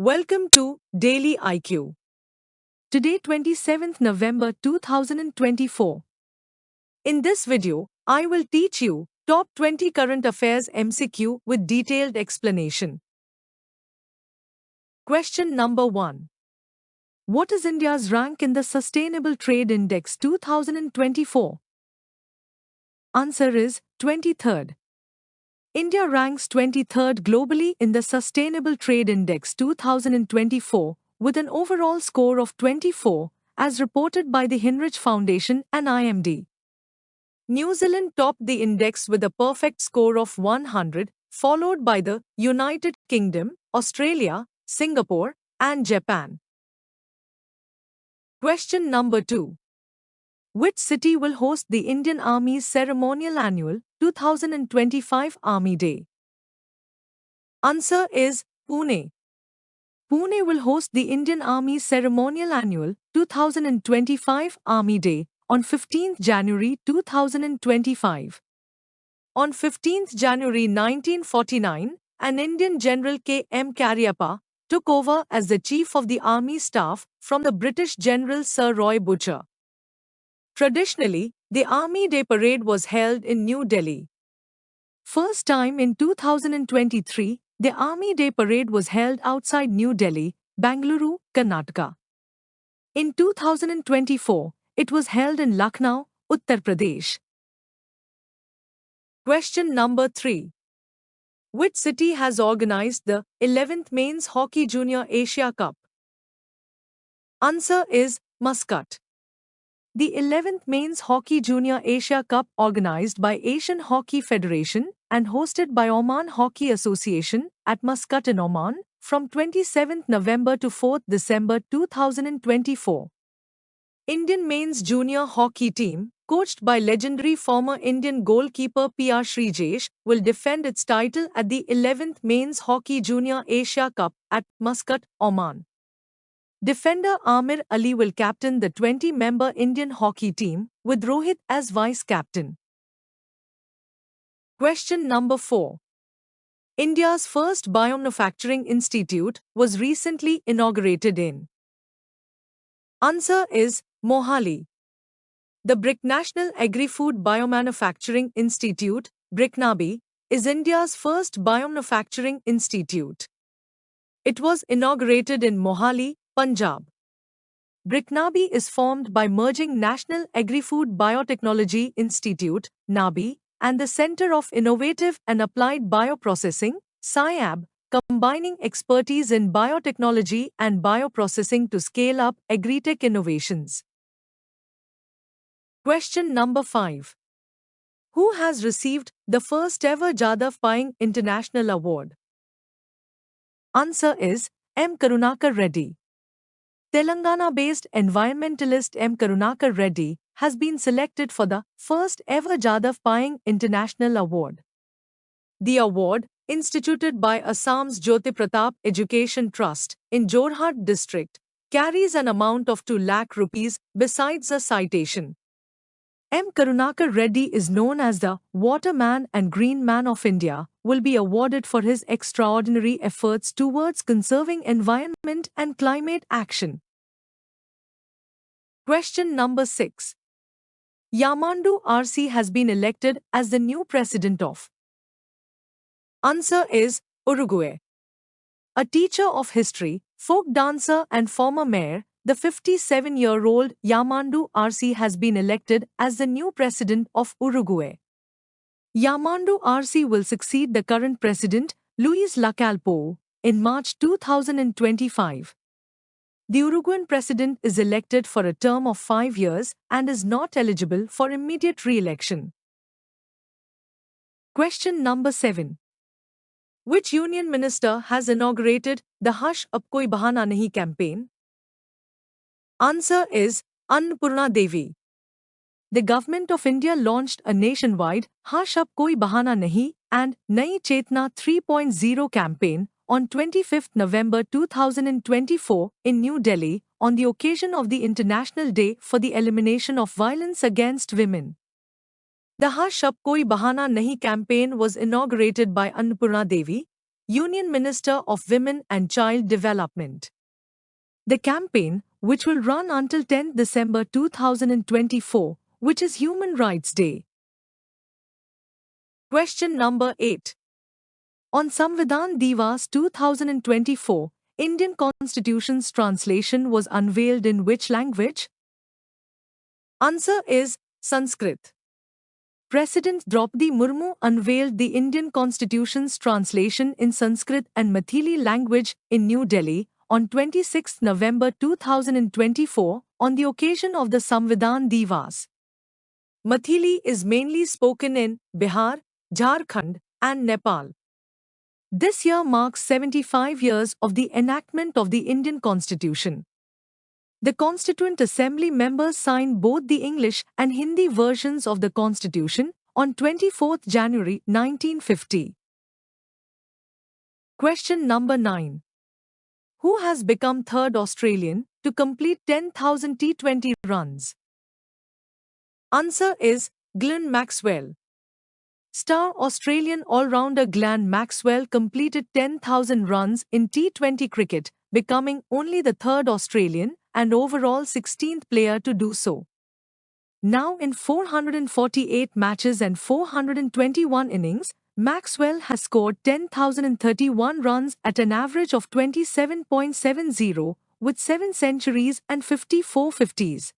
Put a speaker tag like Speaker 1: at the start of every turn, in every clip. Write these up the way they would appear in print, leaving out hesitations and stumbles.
Speaker 1: Welcome to Daily IQ. Today 27th November 2024. In this video, I will teach you top 20 current affairs MCQ with detailed explanation. Question number 1. What is India's rank in the Sustainable Trade Index 2024? Answer is 23rd. India ranks 23rd globally in the Sustainable Trade Index 2024 with an overall score of 24, as reported by the Hinrich Foundation and IMD. New Zealand topped the index with a perfect score of 100, followed by the United Kingdom, Australia, Singapore, and Japan. Question number 2. Which city will host the Indian Army's ceremonial annual 2025 Army Day? Answer is Pune. Pune will host the Indian Army's ceremonial annual 2025 Army Day on 15th January 2025. On 15th January 1949, an Indian General K. M. Cariappa took over as the Chief of the Army Staff from the British General Sir Roy Butcher. Traditionally, the Army Day parade was held in New Delhi. First time in 2023, the Army Day parade was held outside New Delhi, Bengaluru, Karnataka. In 2024, it was held in Lucknow, Uttar Pradesh. Question number 3. Which city has organized the 11th Men's Hockey Junior Asia Cup? Answer is Muscat. The 11th Men's Hockey Junior Asia Cup, organized by Asian Hockey Federation and hosted by Oman Hockey Association at Muscat in Oman, from 27th November to 4th December 2024. Indian men's junior hockey team, coached by legendary former Indian goalkeeper P.R. Srijesh, will defend its title at the 11th Men's Hockey Junior Asia Cup at Muscat, Oman. Defender Amir Ali will captain the 20-member Indian hockey team, with Rohit as vice-captain. Question number 4. India's first biomanufacturing institute was recently inaugurated in. Answer is Mohali. The BRIC National Agri-Food Biomanufacturing Institute, BRICNABI, is India's first biomanufacturing institute. It was inaugurated in Mohali, Punjab. BRICNABI is formed by merging National Agri-Food Biotechnology Institute, NABI, and the Centre of Innovative and Applied Bioprocessing, SIAB, combining expertise in biotechnology and bioprocessing to scale up agri-tech innovations. Question number 5. Who has received the first ever Jadav Payeng International Award? Answer is M. Karunakar Reddy. Telangana-based environmentalist M. Karunakar Reddy has been selected for the first ever Jadav Payeng International Award. The award, instituted by Assam's Jyoti Pratap Education Trust in Jorhat district, carries an amount of 2 lakh rupees besides a citation. M. Karunakar Reddy is known as the Water Man and Green Man of India, will be awarded for his extraordinary efforts towards conserving environment and climate action. Question number 6. Yamandu RC has been elected as the new president of. Answer is Uruguay. A teacher of history, folk dancer and former mayor, the 57-year-old Yamandu RC has been elected as the new president of Uruguay. Yamandu RC will succeed the current president, Luis Lacalle Pou, in March 2025. The Uruguayan president is elected for a term of 5 years and is not eligible for immediate re-election. Question number 7. Which union minister has inaugurated the Hush Ab Koi Bahana Nahi campaign? Answer is Annapurna Devi. The Government of India launched a nationwide Hush Ab Koi Bahana Nahi and Nai Chetna 3.0 campaign on 25th November 2024 in New Delhi on the occasion of the International Day for the Elimination of Violence Against Women. The Hush Ab Koi Bahana Nahi campaign was inaugurated by Annapurna Devi, Union Minister of Women and Child Development. The campaign, which will run until 10 December 2024, which is Human Rights Day. Question number 8. On Samvidhan Divas 2024, Indian Constitution's translation was unveiled in which language? Answer is Sanskrit. President Draupadi Murmu unveiled the Indian Constitution's translation in Sanskrit and Maithili language in New Delhi on 26 November 2024 on the occasion of the Samvidhan Divas. Maithili is mainly spoken in Bihar, Jharkhand, and Nepal. This year marks 75 years of the enactment of the Indian Constitution. The Constituent Assembly members signed both the English and Hindi versions of the Constitution on 24 January 1950. Question number 9. Who has become third Australian to complete 10,000 T20 runs? Answer is Glenn Maxwell. Star Australian all-rounder Glenn Maxwell completed 10,000 runs in T20 cricket, becoming only the third Australian and overall 16th player to do so. Now in 448 matches and 421 innings, Maxwell has scored 10,031 runs at an average of 27.70 with 7 centuries and 54 50s.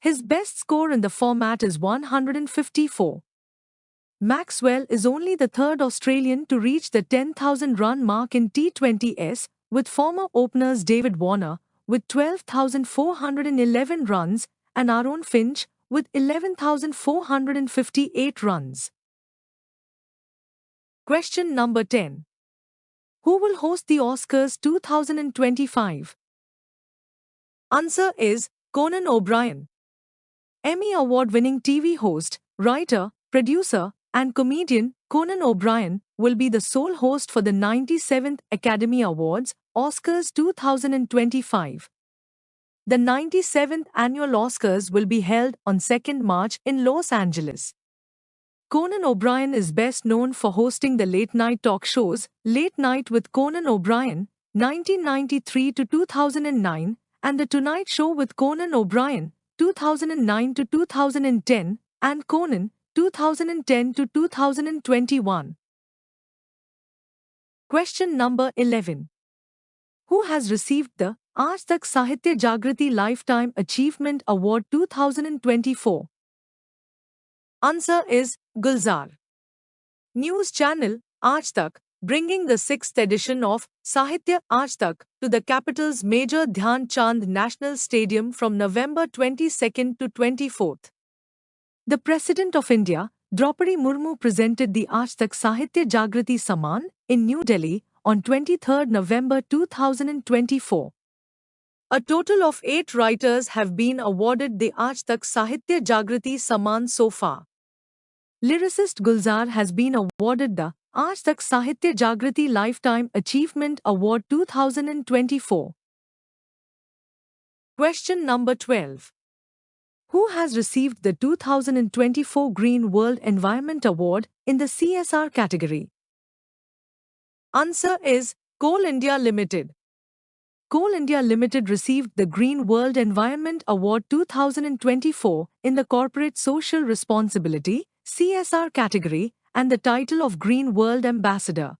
Speaker 1: His best score in the format is 154. Maxwell is only the third Australian to reach the 10,000 run mark in T20s, with former openers David Warner with 12,411 runs and Aaron Finch with 11,458 runs. Question number 10. Who will host the Oscars 2025? Answer is Conan O'Brien. Emmy Award-winning TV host, writer, producer, and comedian Conan O'Brien will be the sole host for the 97th Academy Awards, Oscars 2025. The 97th Annual Oscars will be held on 2nd March in Los Angeles. Conan O'Brien is best known for hosting the late-night talk shows Late Night with Conan O'Brien, 1993 to 2009, and The Tonight Show with Conan O'Brien, 2009 to 2010, and Conan, 2010 to 2021. Question number 11. Who has received the Aaj Tak Sahitya Jagriti Lifetime Achievement Award 2024? Answer is Gulzar. News channel Aaj Tak, bringing the 6th edition of Sahitya Aaj Tak to the capital's Major Dhyan Chand National Stadium from November 22nd to 24th. The President of India, Draupadi Murmu, presented the Aaj Tak Sahitya Jagriti Samman in New Delhi on 23 November 2024. A total of 8 writers have been awarded the Aaj Tak Sahitya Jagriti Samman so far. Lyricist Gulzar has been awarded the Aaj Tak Sahitya Jagriti Lifetime Achievement Award 2024. Question number 12. Who has received the 2024 Green World Environment Award in the CSR category? Answer is Coal India Limited. Coal India Limited received the Green World Environment Award 2024 in the Corporate Social Responsibility (CSR) category and the title of Green World Ambassador.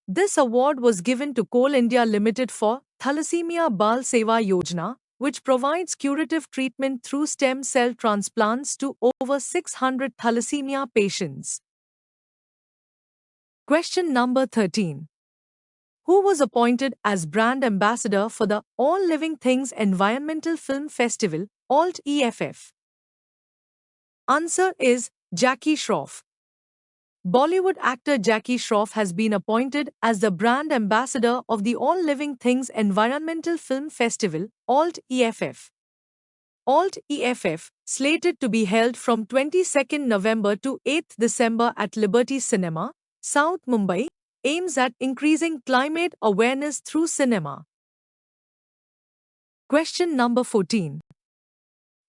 Speaker 1: This award was given to Coal India Limited for Thalassemia Bal Seva Yojana, which provides curative treatment through stem cell transplants to over 600 thalassemia patients. Question number 13. Who was appointed as brand ambassador for the All Living Things Environmental Film Festival, ALT-EFF? Answer is Jackie Shroff. Bollywood actor Jackie Shroff has been appointed as the brand ambassador of the All Living Things Environmental Film Festival, ALT-EFF. ALT-EFF, slated to be held from 22nd November to 8th December at Liberty Cinema, South Mumbai, aims at increasing climate awareness through cinema. Question number 14.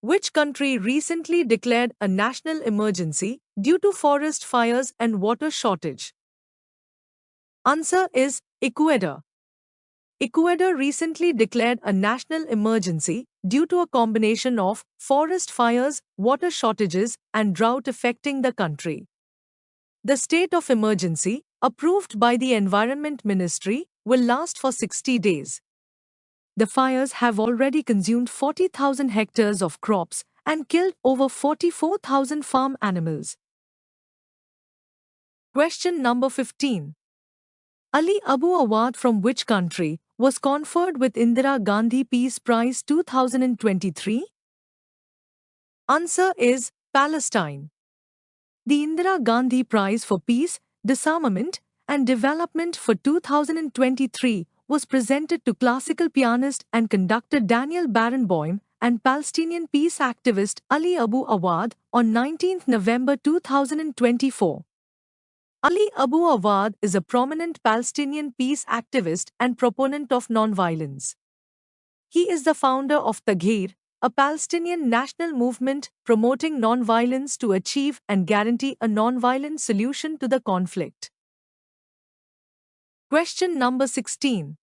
Speaker 1: Which country recently declared a national emergency due to forest fires and water shortage? Answer is Ecuador. Ecuador recently declared a national emergency due to a combination of forest fires, water shortages, and drought affecting the country. The state of emergency, approved by the Environment Ministry, will last for 60 days. The fires have already consumed 40,000 hectares of crops and killed over 44,000 farm animals. Question number 15. Ali Abu Awad from which country was conferred with Indira Gandhi Peace Prize 2023? Answer is Palestine. The Indira Gandhi Prize for Peace, Disarmament, and Development for 2023 was presented to classical pianist and conductor Daniel Barenboim and Palestinian peace activist Ali Abu Awad on 19 November 2024. Ali Abu Awad is a prominent Palestinian peace activist and proponent of nonviolence. He is the founder of Tagheer, a Palestinian national movement promoting nonviolence to achieve and guarantee a nonviolent solution to the conflict. Question number 16.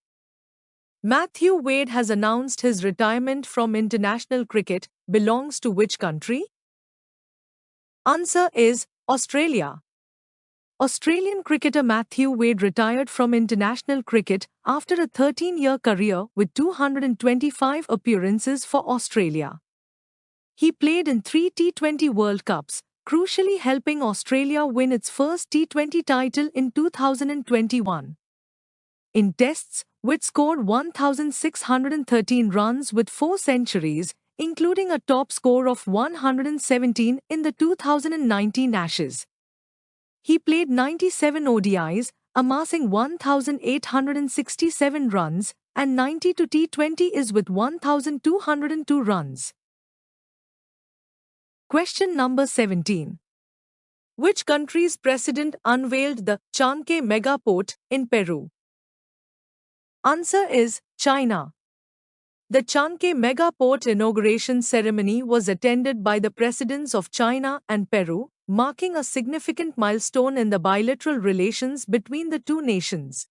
Speaker 1: Matthew Wade has announced his retirement from international cricket. Belongs to which country? Answer is Australia. Australian cricketer Matthew Wade retired from international cricket after a 13-year career with 225 appearances for Australia. He played in 3 T20 World Cups, crucially helping Australia win its first T20 title in 2021. In Tests, Wade scored 1,613 runs with 4 centuries, including a top score of 117 in the 2019 Ashes. He played 97 ODIs, amassing 1,867 runs, and 92 T20s with 1,202 runs. Question number 17. Which country's president unveiled the Chanque Megaport in Peru? Answer is China. The Chanque Megaport inauguration ceremony was attended by the presidents of China and Peru, marking a significant milestone in the bilateral relations between the two nations.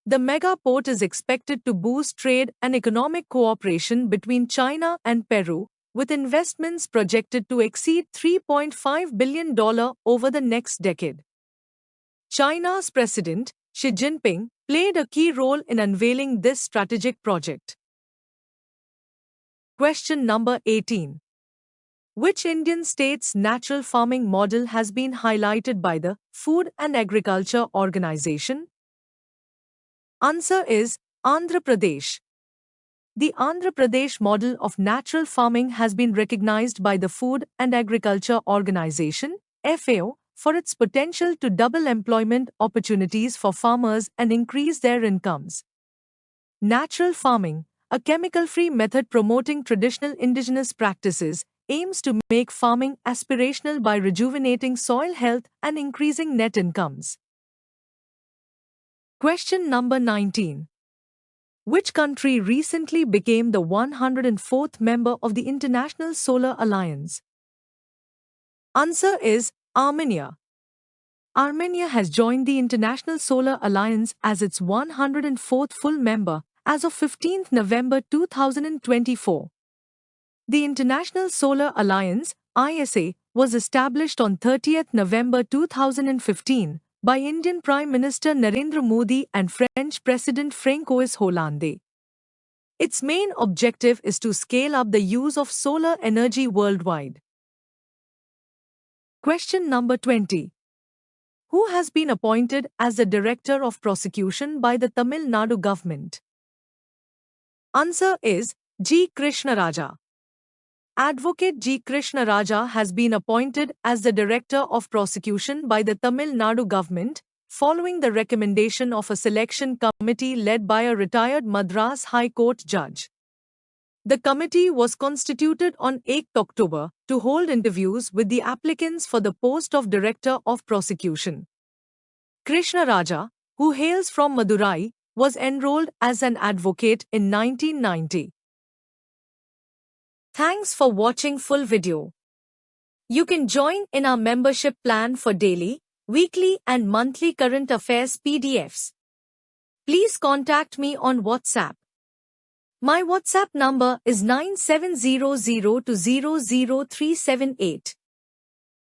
Speaker 1: The megaport is expected to boost trade and economic cooperation between China and Peru, with investments projected to exceed $3.5 billion over the next decade. China's President, Xi Jinping, played a key role in unveiling this strategic project. Question number 18. Which Indian state's natural farming model has been highlighted by the Food and Agriculture Organization? Answer is Andhra Pradesh. The Andhra Pradesh model of natural farming has been recognized by the Food and Agriculture Organization, FAO, for its potential to double employment opportunities for farmers and increase their incomes. Natural farming, a chemical-free method promoting traditional indigenous practices, aims to make farming aspirational by rejuvenating soil health and increasing net incomes. Question number 19. Which country recently became the 104th member of the International Solar Alliance? Answer is Armenia. Armenia has joined the International Solar Alliance as its 104th full member as of 15 November 2024. The International Solar Alliance, ISA, was established on 30 November 2015 by Indian Prime Minister Narendra Modi and French President François Hollande. Its main objective is to scale up the use of solar energy worldwide. Question number 20. Who has been appointed as the Director of Prosecution by the Tamil Nadu government? Answer is G. Krishnaraja. Advocate G. Krishnaraja has been appointed as the Director of Prosecution by the Tamil Nadu government, following the recommendation of a selection committee led by a retired Madras High Court judge. The committee was constituted on 8 October to hold interviews with the applicants for the post of Director of Prosecution. Krishnaraja, who hails from Madurai, was enrolled as an advocate in 1990. Thanks for watching full video. You can join in our membership plan for daily, weekly and monthly current affairs PDFs. Please contact me on WhatsApp. My WhatsApp number is 9700200378.